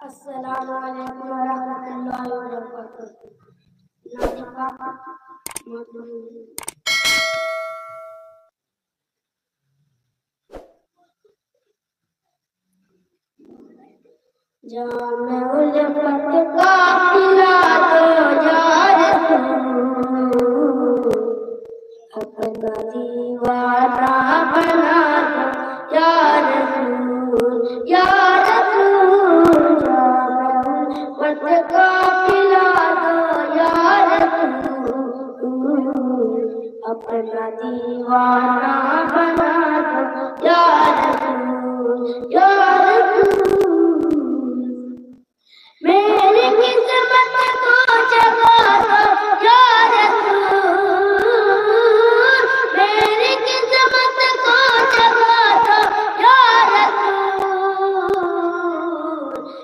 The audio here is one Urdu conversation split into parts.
السلام علیکم ورحمۃ اللہ وبرکاتہ۔ جام الفت کا پلا دو یا رسول، اپنا دیوانہ بنا دو یا رسول، یا رسول۔ جام الفت کا پلا دو یا رسول، اپنا دیوانہ بنا دو یا رسول، یا رسول۔ میری قسمت کو جگا دو یا رسول، میری قسمت کو جگا دو یا رسول،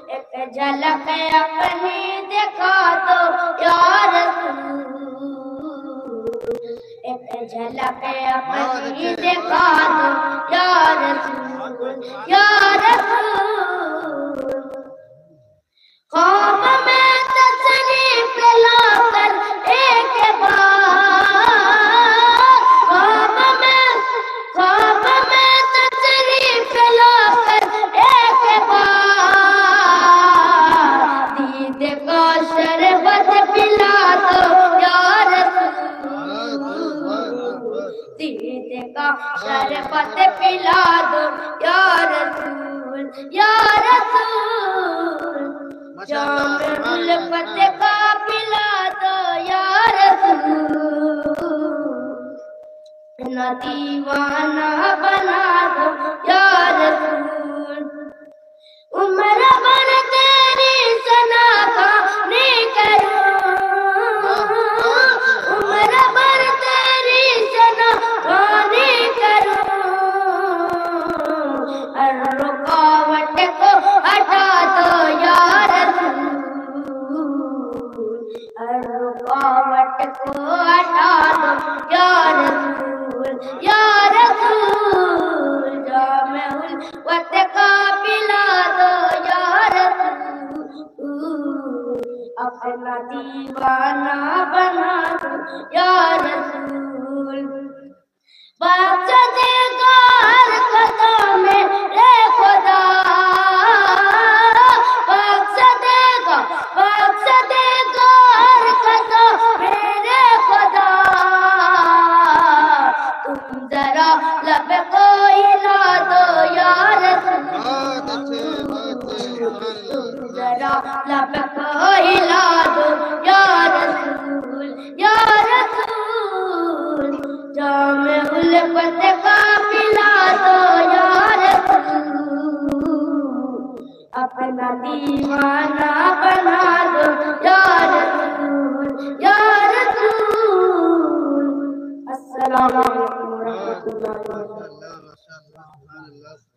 ایک جھلک اپنی دکھا دو یا رسول، ایک جھلک اپنی دکھا دو یا رسول، یا رسول۔ خواب میں تشریف لا کر ایک بار، خواب میں تشریف لا کر ایک بار، دید کا شربت پلا دو یا رسول، دید کا شربت پلا دو یا رسول، یا رسول۔ جام الفت کا پلا دو یا رسول، اپنا دیوانہ بنا دو یا رسول۔ عمر بھر تیری ثنا گانے کروں، عمر بھر تیری ثنا گانے کروں، ہر رکاوٹ کو ہٹا دو یا ہر رکاوٹ کو ہٹا دو یا رسول، یا رسول۔ جام الفت کا پلا دو یا رسول، اپنا دیوانہ بنا دو یا رسول۔ بخش دے گا ہر قدم میرے خدا، بخش دے گا ہر قدم میرے خدا، تم ذرا لب کو ہلا دو یا رسول، تم ذرا لب کو ہلا دو یا رسول، یا رسول۔ جام الفت کا پلا دو یا رسول، اپنا دیوانہ بنا دو یا رسول، یا رسول۔ السلام علیکم ورحمۃ اللہ وبرکاتہ۔